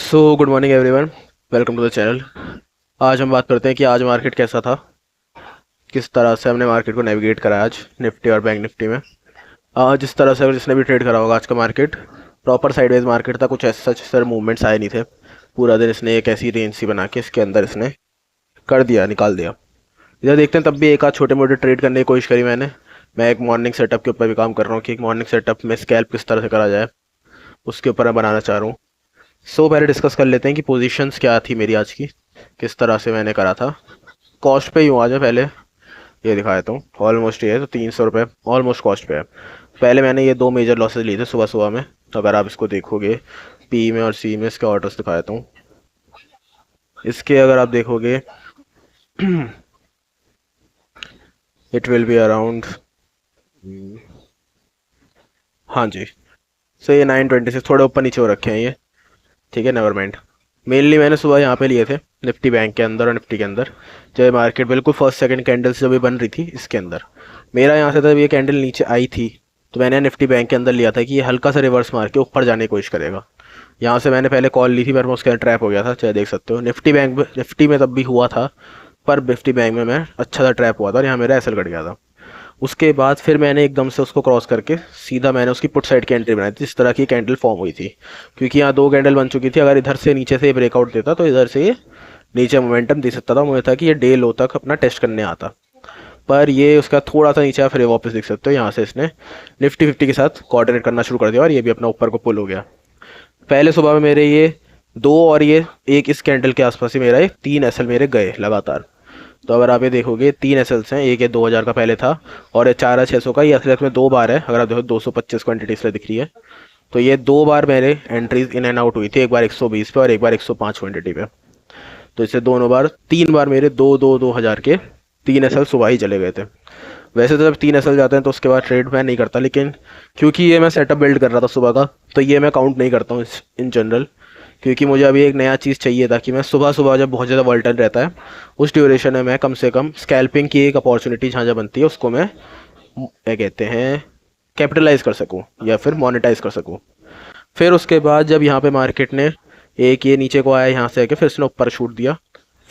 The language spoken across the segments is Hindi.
So good morning everyone, welcome to the channel. आज हम बात करते हैं कि आज मार्केट कैसा था, किस तरह से हमने मार्केट को नेविगेट करा आज निफ्टी और बैंक निफ्टी में। जिस तरह से अगर जिसने भी ट्रेड करा होगा आज का मार्केट प्रॉपर साइडवेज मार्केट था, कुछ ऐसा सच सर मूवमेंट्स आए नहीं थे। पूरा दिन इसने एक ऐसी रेंज सी बना के इसके अंदर इसने कर दिया, निकाल दिया। इधर देखते हैं, तब भी एक आध छोटे मोटे ट्रेड करने की कोशिश करी मैंने। मैं एक मॉर्निंग सेटअप के ऊपर भी काम कर रहा हूँ कि एक मॉर्निंग सेटअप में स्कैल्प किस तरह से करा जाए, उसके ऊपर मैं बनाना चाह रहा हूँ। पहले डिस्कस कर लेते हैं कि पोजीशंस क्या थी मेरी आज की, किस तरह से मैंने करा था। कॉस्ट पे ही हूँ आज, पहले ये दिखा देता हूँ। ऑलमोस्ट ये है तो 300 रुपये ऑलमोस्ट कॉस्ट पे है। पहले मैंने ये दो मेजर लॉसेज लिए थे सुबह सुबह में, तो अगर आप इसको देखोगे पी में और सी में इसके ऑर्डर्स दिखा देता हूँ। इसके अगर आप देखोगे इट विल बी अराउंड, हाँ जी, सो ये 926 थोड़े ऊपर नीचे हो रखे हैं ये, ठीक है, नेवर माइंड। मेनली मैंने सुबह यहाँ पे लिए थे निफ्टी बैंक के अंदर और निफ्टी के अंदर, जब मार्केट बिल्कुल फर्स्ट सेकंड कैंडल से जब ये बन रही थी इसके अंदर। मेरा यहाँ से जब ये कैंडल नीचे आई थी तो मैंने निफ्टी बैंक के अंदर लिया था कि ये हल्का सा रिवर्स मार के ऊपर जाने की कोशिश करेगा। यहाँ से मैंने पहले कॉल ली थी पर मैं उसके अंदर ट्रैप हो गया था, चाहे देख सकते हो। निफ्टी में तब भी हुआ था, पर निफ्टी बैंक में मैं अच्छा सा ट्रैप हुआ था और यहाँ मेरा एसएल कट गया था। उसके बाद फिर मैंने एकदम से उसको क्रॉस करके सीधा मैंने उसकी पुट साइड की एंट्री बनाई थी। इस तरह की कैंडल फॉर्म हुई थी क्योंकि यहाँ दो कैंडल बन चुकी थी। अगर इधर से नीचे से ब्रेकआउट देता तो इधर से ये नीचे मोमेंटम दे सकता था, मुझे था कि ये डे लो तक अपना टेस्ट करने आता, पर ये उसका थोड़ा सा नीचे फिर वापस देख सकते हो। यहाँ से इसने निफ्टी 50 के साथ कोऑर्डिनेट करना शुरू कर दिया और ये भी अपना ऊपर को पुल हो गया। पहले सुबह में मेरे ये दो और ये एक इस कैंडल के आसपास ही मेरा ये 3 एसएल मेरे गए लगातार। तो अगर आप ये देखोगे 3 एसएल्स हैं, एक ये 2000 का पहले था और ये 4600 का, ये असलियत में दो बार है। अगर आप देखो 225 क्वांटिटी इसलिए दिख रही है, तो ये दो बार मेरे एंट्रीज इन एंड आउट हुई थी, एक बार 120 पे और एक बार 105 क्वांटिटी पे। तो इससे दोनों बार 3 बार मेरे 2000 के 3 एसएल सुबह ही चले गए थे। वैसे तो जब 3 एसएल जाते हैं तो उसके बाद ट्रेड मैं नहीं करता, लेकिन क्योंकि ये मैं सेटअप बिल्ड कर रहा था सुबह का, तो ये मैं काउंट नहीं करता हूँ इन जनरल, क्योंकि मुझे अभी एक नया चीज़ चाहिए था कि मैं सुबह सुबह जब बहुत ज़्यादा वॉल्टन रहता है उस ड्यूरेशन में मैं कम से कम स्कैल्पिंग की एक अपॉर्चुनिटी जहाँ जहाँ बनती है उसको मैं क्या कहते हैं कैपिटलाइज कर सकूँ या फिर मोनेटाइज कर सकूँ। फिर उसके बाद जब यहाँ पे मार्केट ने एक ये नीचे को आया, यहाँ से आके फिर इसने ऊपर छूट दिया।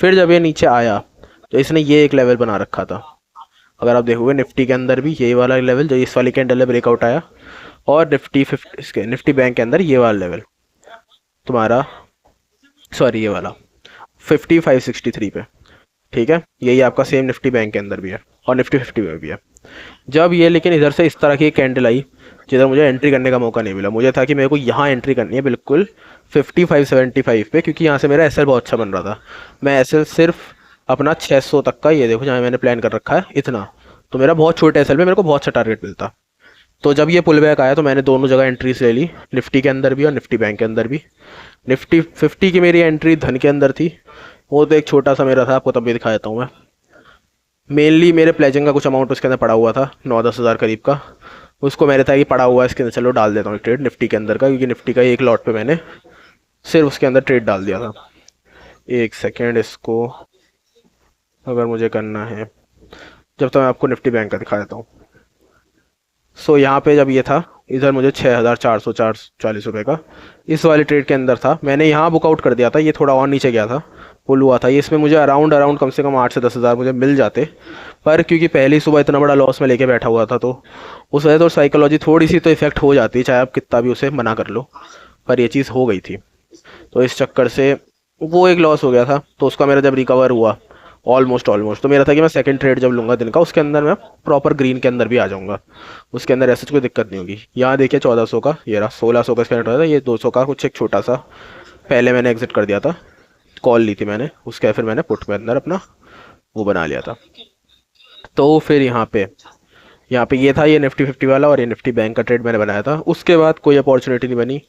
फिर जब ये नीचे आया तो इसने ये एक लेवल बना रखा था। अगर आप देखोगे निफ्टी के अंदर भी यही वाला लेवल जो इस वाली कैंडल है ब्रेकआउट आया, और निफ्टी बैंक के अंदर ये वाला लेवल तुम्हारा, सॉरी ये वाला 5563 पे, ठीक है। यही आपका सेम निफ्टी बैंक के अंदर भी है और निफ्टी 50 में भी है। जब ये लेकिन इधर से इस तरह की कैंडल आई जिधर मुझे एंट्री करने का मौका नहीं मिला, मुझे था कि मेरे को यहाँ एंट्री करनी है बिल्कुल 5575 पे, क्योंकि यहाँ से मेरा एसएल बहुत अच्छा बन रहा था। मैं एसएल सिर्फ अपना 600 तक का, ये देखो जहाँ मैंने प्लान कर रखा है इतना, तो मेरा बहुत छोटे एसएल में मेरे को बहुत अच्छा टारगेट मिलता। तो जब ये पुल बैक आया तो मैंने दोनों जगह एंट्रीज ले ली, निफ्टी के अंदर भी और निफ्टी बैंक के अंदर भी। निफ्टी 50 की मेरी एंट्री धन के अंदर थी, वो तो एक छोटा सा मेरा था, आपको तब भी दिखा देता हूँ मैं। मेनली मेरे प्लेजिंग का कुछ अमाउंट उसके अंदर पड़ा हुआ था 9-10 हज़ार करीब का, उसको मेरे था कि पड़ा हुआ है इसके अंदर, चलो डाल देता हूँ ट्रेड निफ्टी के अंदर का, क्योंकि निफ्टी का एक लॉट पे मैंने सिर्फ उसके अंदर ट्रेड डाल दिया था। एक सेकेंड, इसको अगर मुझे करना है जब तक मैं आपको निफ्टी बैंक का दिखा देता हूँ। यहाँ पे जब ये था इधर मुझे 6440 रुपये का इस वाले ट्रेड के अंदर था, मैंने यहाँ बुकआउट कर दिया था, ये थोड़ा और नीचे गया था, पुल हुआ था ये, इसमें मुझे अराउंड कम से कम 8 से 10 हज़ार मुझे मिल जाते, पर क्योंकि पहली सुबह इतना बड़ा लॉस में लेके बैठा हुआ था तो उस वजह से तो साइकोलॉजी थोड़ी सी तो इफेक्ट हो जाती है, चाहे आप कितना भी उसे मना कर लो, पर ये चीज़ हो गई थी। तो इस चक्कर से वो एक लॉस हो गया था, तो उसका मेरा जब रिकवर हुआ ऑलमोस्ट तो मेरा था कि मैं सेकंड ट्रेड जब लूँगा दिन का उसके अंदर मैं प्रॉपर ग्रीन के अंदर भी आ जाऊँगा, उसके अंदर ऐसा कोई दिक्कत नहीं होगी। यहाँ देखिए 1400 का, ये रहा 1600 का इसका नेट था, ये 200 का कुछ एक छोटा सा पहले मैंने एग्जिट कर दिया था, कॉल ली थी मैंने, उसके फिर मैंने पुट में अंदर अपना वो बना लिया था। तो फिर यहाँ पे ये था ये निफ्टी 50 वाला और ये निफ्टी बैंक का ट्रेड मैंने बनाया था। उसके बाद कोई अपॉर्चुनिटी नहीं बनी।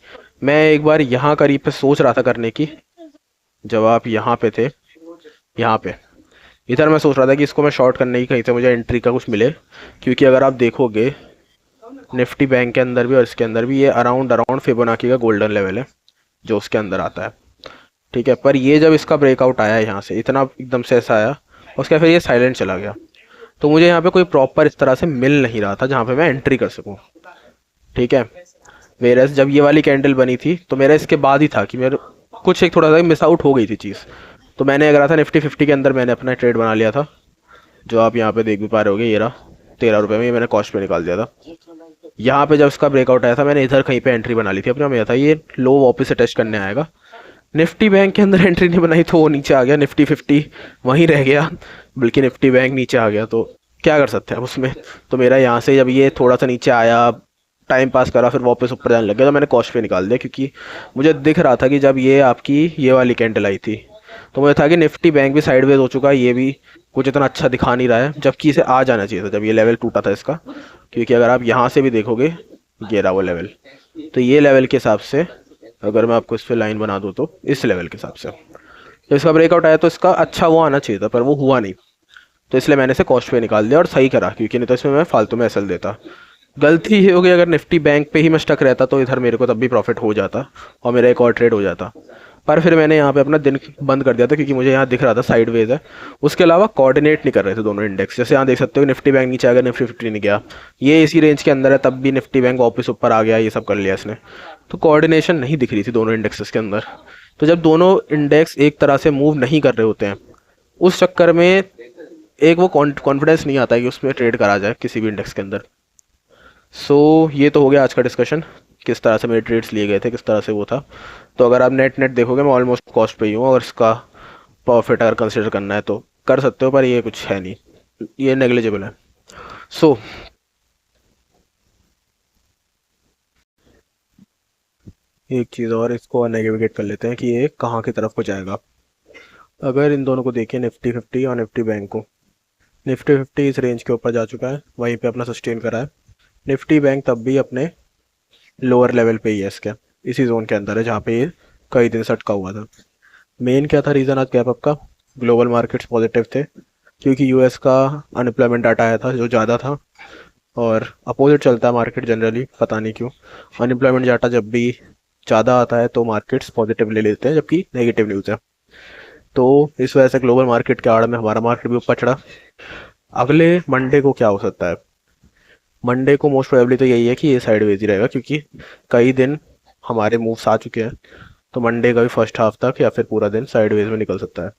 मैं एक बार यहाँ करीब पे सोच रहा था करने की, जब आप यहाँ पे थे, यहाँ पे इधर मैं सोच रहा था कि इसको मैं शॉर्ट करने की, कहीं से मुझे एंट्री का कुछ मिले, क्योंकि अगर आप देखोगे निफ्टी बैंक के अंदर भी और इसके अंदर भी ये अराउंड फिबोनाची का गोल्डन लेवल है जो उसके अंदर आता है, ठीक है। पर ये जब इसका ब्रेकआउट आया यहाँ से इतना एकदम से ऐसा आया, उसके फिर ये साइलेंट चला गया, तो मुझे यहाँ पे कोई प्रॉपर इस तरह से मिल नहीं रहा था जहाँ पे मैं एंट्री कर सकूँ, ठीक है। वेरस जब ये वाली कैंडल बनी थी तो मेरा इसके बाद ही था कि मेरे कुछ एक थोड़ा सा मिस आउट हो गई थी चीज़। तो मैंने अगर था निफ्टी 50 के अंदर मैंने अपना ट्रेड बना लिया था, जो आप यहाँ पे देख भी पा रहे होगे, ये रहा 13 रुपये में, ये मैंने कॉस्ट पे निकाल दिया था। यहाँ पे जब इसका ब्रेकआउट आया था मैंने इधर कहीं पे एंट्री बना ली थी अपने, मैं था ये लो वापस से टेस्ट करने आएगा। निफ्टी बैंक के अंदर एंट्री नहीं बनाई तो वो नीचे आ गया, निफ्टी 50 वहीं रह गया, बल्कि निफ्टी बैंक नीचे आ गया, तो क्या कर सकते हैं उसमें। तो मेरा यहाँ से जब ये थोड़ा सा नीचे आया, टाइम पास करा, फिर वापस ऊपर जाने लग गया, तो मैंने कॉस्ट पे निकाल दिया, क्योंकि मुझे दिख रहा था कि जब ये आपकी ये वाली कैंडल आई थी तो मुझे था कि निफ्टी बैंक भी साइडवेज हो चुका है, ये भी कुछ इतना अच्छा दिखा नहीं रहा है, जबकि इसे आ जाना चाहिए था जब ये लेवल टूटा था इसका। क्योंकि अगर आप यहाँ से भी देखोगे, ये रहा वो लेवल, तो ये लेवल के हिसाब से अगर मैं आपको इस पर लाइन बना दूँ तो इस लेवल के हिसाब से तो इसका ब्रेकआउट आया, तो इसका अच्छा वो आना चाहिए था, पर वो हुआ नहीं। तो इसलिए मैंने इसे कॉस्ट पे निकाल दिया और सही करा, क्योंकि नहीं तो इसमें मैं फालतू में एसएल देता। गलती ये हो गई, अगर निफ्टी बैंक पे ही मैं स्टक रहता तो इधर मेरे को तब भी प्रॉफिट हो जाता और मेरा एक और ट्रेड हो जाता। पर फिर मैंने यहाँ पे अपना दिन बंद कर दिया था, क्योंकि मुझे यहाँ दिख रहा था साइडवेज है, उसके अलावा कोऑर्डिनेट नहीं कर रहे थे दोनों इंडेक्स। जैसे यहाँ देख सकते हो निफ्टी बैंक नीचे आ गया, निफ्टी 50 नहीं गया, ये इसी रेंज के अंदर है, तब भी निफ्टी बैंक वापस ऊपर आ गया, ये सब कर लिया इसने। तो कोऑर्डिनेशन नहीं दिख रही थी दोनों इंडेक्सेस के अंदर। तो जब दोनों इंडेक्स एक तरह से मूव नहीं कर रहे होते हैं, उस चक्कर में एक वो कॉन्फिडेंस नहीं आता है कि उसमें ट्रेड करा जाए किसी भी इंडेक्स के अंदर। सो ये तो हो गया आज का डिस्कशन, किस तरह से मेरे ट्रेड्स लिए गए थे, किस तरह से वो था। तो अगर आप नेट नेट देखोगे मैं ऑलमोस्ट कॉस्ट पे ही हूँ, और इसका प्रॉफिट अगर कंसिडर करना है तो कर सकते हो, पर ये कुछ है नहीं, ये नेग्लिजिबल है। सो एक चीज़ और, इसको नेविगेट कर लेते हैं कि ये कहाँ की तरफ को जाएगा। अगर इन दोनों को देखें, निफ्टी 50 और निफ्टी बैंक को, निफ्टी 50 इस रेंज के ऊपर जा चुका है, वहीं पे अपना सस्टेन करा है। निफ्टी बैंक तब भी अपने लोअर लेवल पे ही है, इसके इसी जोन के अंदर है जहाँ पे ये कई दिन से अटका हुआ था। मेन क्या था रीज़न आज गैप अप का? ग्लोबल मार्केट्स पॉजिटिव थे, क्योंकि यूएस का अनएम्प्लॉयमेंट डाटा आया था जो ज़्यादा था, और अपोजिट चलता है मार्केट जनरली, पता नहीं क्यों। अनएम्प्लॉयमेंट डाटा जब भी ज़्यादा आता है तो मार्केट्स पॉजिटिव ले लेते हैं, जबकि नेगेटिव न्यूज़ है। तो इस वजह से ग्लोबल मार्केट के आड़ में हमारा मार्केट भी ऊपर चढ़ा। अगले मंडे को क्या हो सकता है? मंडे को मोस्ट प्रोबेबली तो यही है कि ये साइडवेज ही रहेगा, क्योंकि कई दिन हमारे मूव्स आ चुके हैं। तो मंडे का भी फर्स्ट हाफ तक या फिर पूरा दिन साइडवेज में निकल सकता है।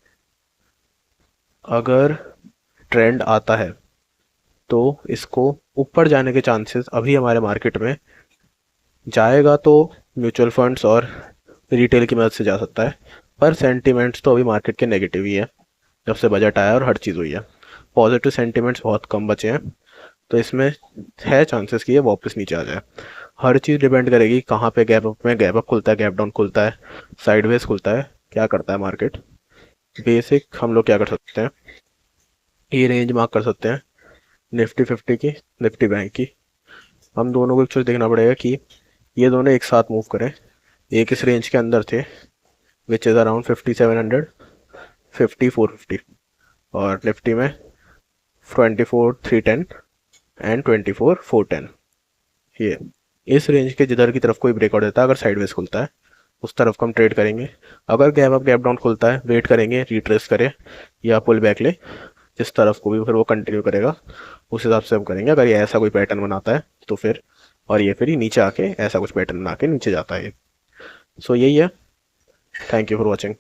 अगर ट्रेंड आता है तो इसको ऊपर जाने के चांसेस अभी हमारे मार्केट में, जाएगा तो म्यूचुअल फंड्स और रिटेल की मदद से जा सकता है, पर सेंटिमेंट्स तो अभी मार्केट के नेगेटिव ही है, जब से बजट आया और हर चीज़ हुई है। पॉजिटिव सेंटिमेंट्स बहुत कम बचे हैं, तो इसमें है चांसेस कि ये वापस नीचे आ जाए। हर चीज़ डिपेंड करेगी कहाँ पे गैप अप में गैप अप खुलता है, गैप डाउन खुलता है, साइडवेज खुलता है, क्या करता है मार्केट। बेसिक हम लोग क्या कर सकते हैं, ये रेंज मार्क कर सकते हैं निफ्टी 50 की, निफ्टी बैंक की। हम दोनों को एक चीज़ देखना पड़ेगा कि ये दोनों एक साथ मूव करें। एक इस रेंज के अंदर थे, विच इज़ अराउंड 5700, 5450, और निफ्टी में 24310 एंड 24410। ये इस रेंज के जिधर की तरफ कोई ब्रेकआउट देता है, अगर साइडवेज खुलता है उस तरफ को हम ट्रेड करेंगे। अगर गैप अप गैप डाउन खुलता है, वेट करेंगे रिट्रेस करे या पुल बैक ले, जिस तरफ को भी फिर वो कंटिन्यू करेगा उस हिसाब से हम करेंगे। अगर ये ऐसा कोई पैटर्न बनाता है तो फिर, और ये फिर ही नीचे आके ऐसा कुछ पैटर्न बना के नीचे जाता है। सो यही है। Thank you for watching.